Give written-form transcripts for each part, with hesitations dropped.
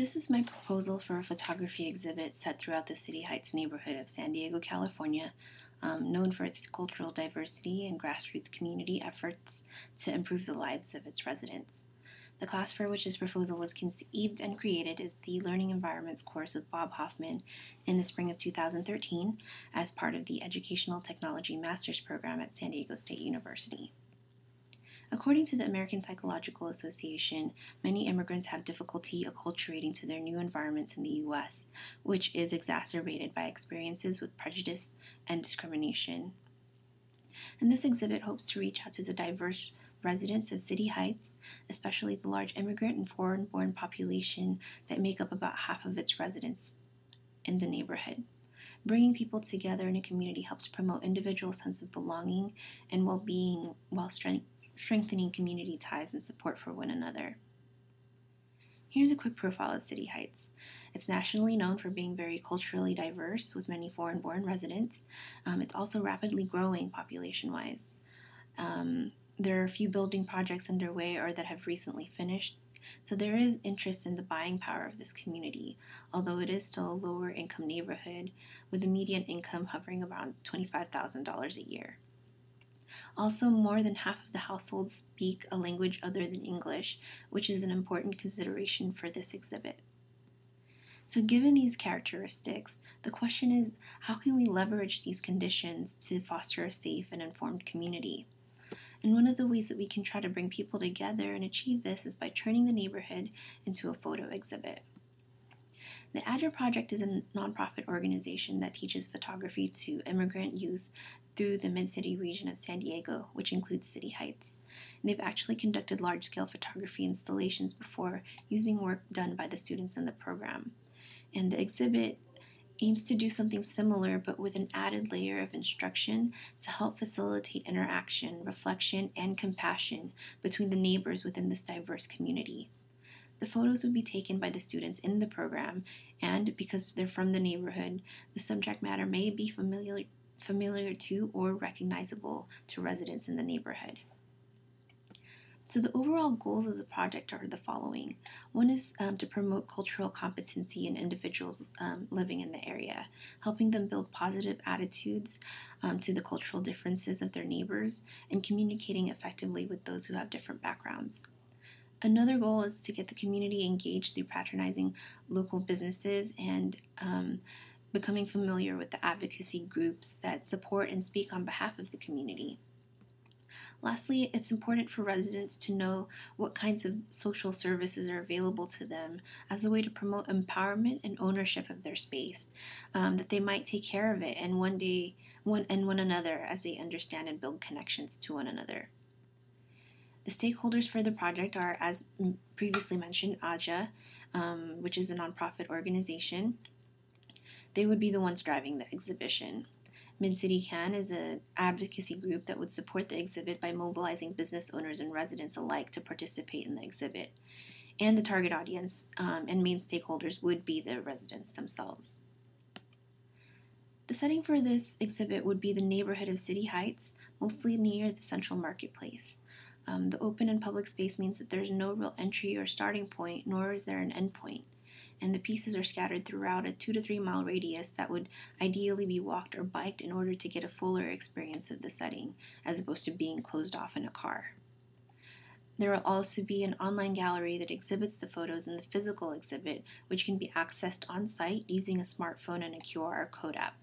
This is my proposal for a photography exhibit set throughout the City Heights neighborhood of San Diego, California, known for its cultural diversity and grassroots community efforts to improve the lives of its residents. The class for which this proposal was conceived and created is the Learning Environments course with Bob Hoffman in the spring of 2013 as part of the Educational Technology Master's Program at San Diego State University. According to the American Psychological Association, many immigrants have difficulty acculturating to their new environments in the U.S., which is exacerbated by experiences with prejudice and discrimination. And this exhibit hopes to reach out to the diverse residents of City Heights, especially the large immigrant and foreign-born population that make up about half of its residents in the neighborhood. Bringing people together in a community helps promote individual sense of belonging and well-being while strengthening community ties and support for one another. Here's a quick profile of City Heights. It's nationally known for being very culturally diverse with many foreign-born residents. It's also rapidly growing population-wise. There are a few building projects underway or that have recently finished, so there is interest in the buying power of this community, although it is still a lower income neighborhood with a median income hovering around $25,000 a year. Also, more than half of the households speak a language other than English, which is an important consideration for this exhibit. So given these characteristics, the question is, how can we leverage these conditions to foster a safe and informed community? And one of the ways that we can try to bring people together and achieve this is by turning the neighborhood into a photo exhibit. The ADRA Project is a nonprofit organization that teaches photography to immigrant youth through the Mid-City region of San Diego, which includes City Heights. And they've actually conducted large-scale photography installations before using work done by the students in the program. And the exhibit aims to do something similar but with an added layer of instruction to help facilitate interaction, reflection, and compassion between the neighbors within this diverse community. The photos would be taken by the students in the program, and because they're from the neighborhood, the subject matter may be familiar to or recognizable to residents in the neighborhood. So the overall goals of the project are the following. One is to promote cultural competency in individuals living in the area, helping them build positive attitudes to the cultural differences of their neighbors and communicating effectively with those who have different backgrounds. Another goal is to get the community engaged through patronizing local businesses and becoming familiar with the advocacy groups that support and speak on behalf of the community. Lastly, it's important for residents to know what kinds of social services are available to them as a way to promote empowerment and ownership of their space, that they might take care of it and one another as they understand and build connections to one another. The stakeholders for the project are, as previously mentioned, AJA, which is a nonprofit organization. They would be the ones driving the exhibition. Mid-City Can is an advocacy group that would support the exhibit by mobilizing business owners and residents alike to participate in the exhibit. And the target audience and main stakeholders would be the residents themselves. The setting for this exhibit would be the neighborhood of City Heights, mostly near the Central Marketplace. The open and public space means that there's no real entry or starting point, nor is there an end point. And the pieces are scattered throughout a 2 to 3 mile radius that would ideally be walked or biked in order to get a fuller experience of the setting, as opposed to being closed off in a car. There will also be an online gallery that exhibits the photos in the physical exhibit, which can be accessed on site using a smartphone and a QR code app.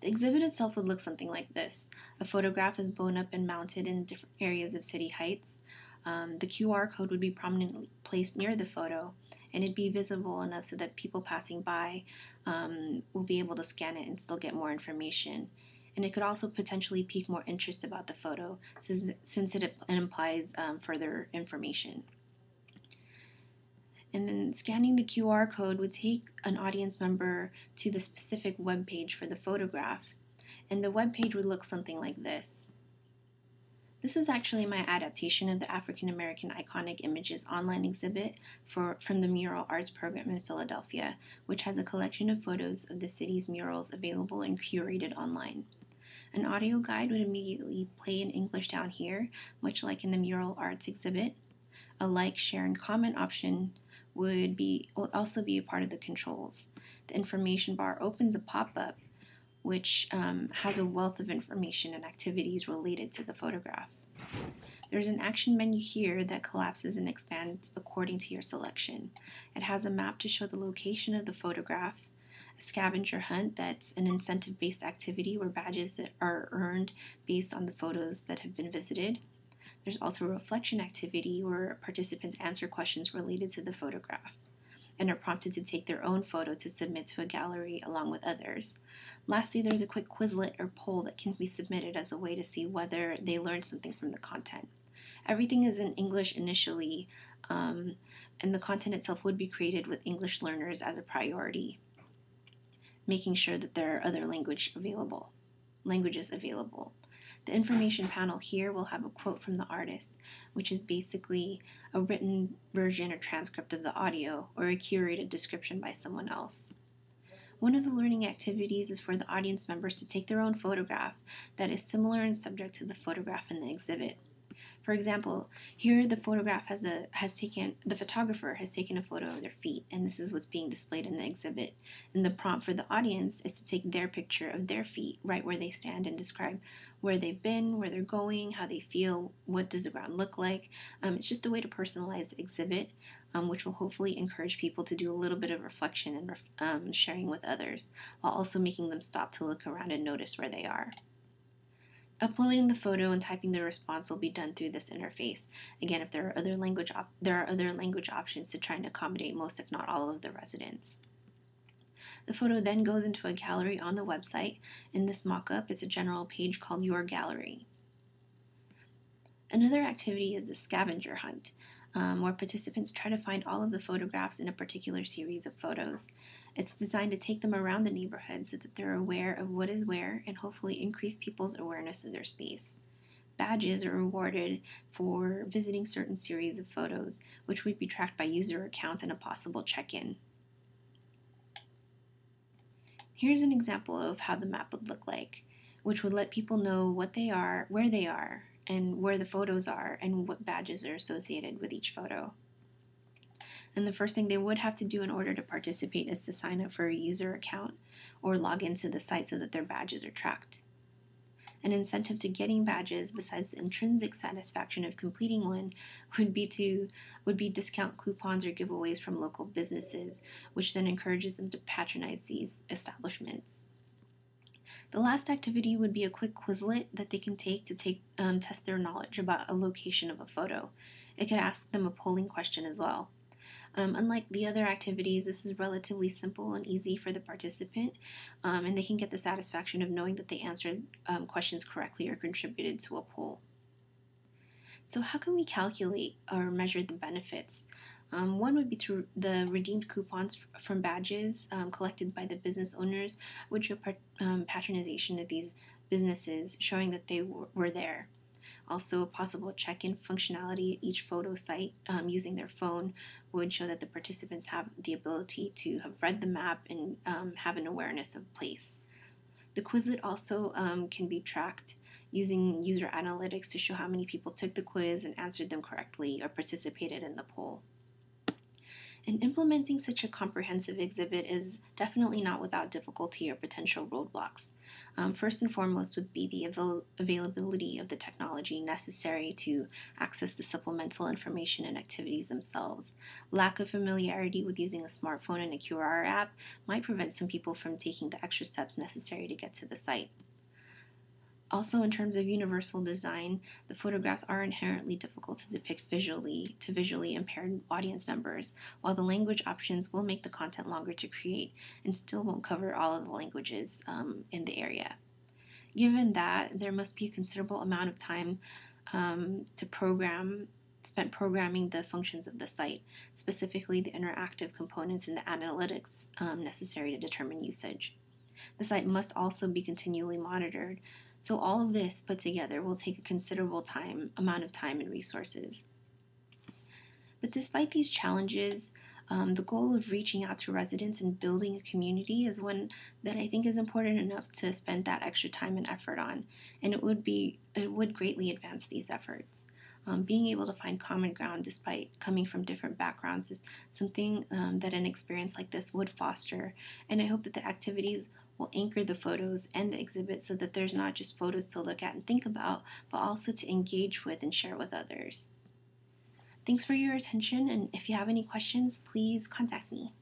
The exhibit itself would look something like this. A photograph is blown up and mounted in different areas of City Heights. The QR code would be prominently placed near the photo, and it'd be visible enough so that people passing by will be able to scan it and still get more information. And it could also potentially pique more interest about the photo since it implies further information. And then scanning the QR code would take an audience member to the specific web page for the photograph, and the web page would look something like this. This is actually my adaptation of the African American Iconic Images online exhibit from the Mural Arts program in Philadelphia, which has a collection of photos of the city's murals available and curated online. An audio guide would immediately play in English down here, much like in the Mural Arts exhibit. A like, share, and comment option will also be a part of the controls. The information bar opens a pop-up which has a wealth of information and activities related to the photograph. There's an action menu here that collapses and expands according to your selection. It has a map to show the location of the photograph, a scavenger hunt that's an incentive-based activity where badges are earned based on the photos that have been visited. There's also a reflection activity where participants answer questions related to the photograph and are prompted to take their own photo to submit to a gallery along with others. Lastly, there's a quick Quizlet or poll that can be submitted as a way to see whether they learned something from the content. Everything is in English initially, and the content itself would be created with English learners as a priority, making sure that there are other languages available. The information panel here will have a quote from the artist, which is basically a written version or transcript of the audio or a curated description by someone else. One of the learning activities is for the audience members to take their own photograph that is similar in subject to the photograph in the exhibit. For example, here the photographer has taken a photo of their feet, and this is what's being displayed in the exhibit. And the prompt for the audience is to take their picture of their feet right where they stand and describe where they've been, where they're going, how they feel, what does the ground look like. It's just a way to personalize the exhibit, which will hopefully encourage people to do a little bit of reflection and sharing with others, while also making them stop to look around and notice where they are. Uploading the photo and typing the response will be done through this interface. Again, if there are other language options to try and accommodate most, if not all, of the residents. The photo then goes into a gallery on the website. In this mock-up, it's a general page called Your Gallery. Another activity is the scavenger hunt, where participants try to find all of the photographs in a particular series of photos. It's designed to take them around the neighborhood so that they're aware of what is where and hopefully increase people's awareness of their space. Badges are awarded for visiting certain series of photos, which would be tracked by user accounts and a possible check-in. Here's an example of how the map would look like, which would let people know what they are, and where the photos are, and what badges are associated with each photo. And the first thing they would have to do in order to participate is to sign up for a user account or log into the site so that their badges are tracked. An incentive to getting badges, besides the intrinsic satisfaction of completing one, would be discount coupons or giveaways from local businesses, which then encourages them to patronize these establishments. The last activity would be a quick Quizlet that they can take to test their knowledge about a location of a photo. It could ask them a polling question as well. Unlike the other activities, this is relatively simple and easy for the participant, and they can get the satisfaction of knowing that they answered questions correctly or contributed to a poll. So how can we calculate or measure the benefits? One would be the redeemed coupons from badges collected by the business owners, which are patronization of these businesses, showing that they were there. Also, a possible check-in functionality at each photo site using their phone would show that the participants have the ability to have read the map and have an awareness of place. The Quizlet also can be tracked using user analytics to show how many people took the quiz and answered them correctly or participated in the poll. And implementing such a comprehensive exhibit is definitely not without difficulty or potential roadblocks. First and foremost would be the availability of the technology necessary to access the supplemental information and activities themselves. Lack of familiarity with using a smartphone and a QR app might prevent some people from taking the extra steps necessary to get to the site. Also, in terms of universal design, the photographs are inherently difficult to depict visually to visually impaired audience members, while the language options will make the content longer to create and still won't cover all of the languages in the area. Given that, there must be a considerable amount of time spent programming the functions of the site, specifically the interactive components and the analytics necessary to determine usage. The site must also be continually monitored. So all of this put together will take a considerable amount of time and resources. But despite these challenges, the goal of reaching out to residents and building a community is one that I think is important enough to spend that extra time and effort on, and it would greatly advance these efforts. being able to find common ground despite coming from different backgrounds is something that an experience like this would foster. And I hope that the activities will anchor the photos and the exhibit so that there's not just photos to look at and think about, but also to engage with and share with others. Thanks for your attention, and if you have any questions, please contact me.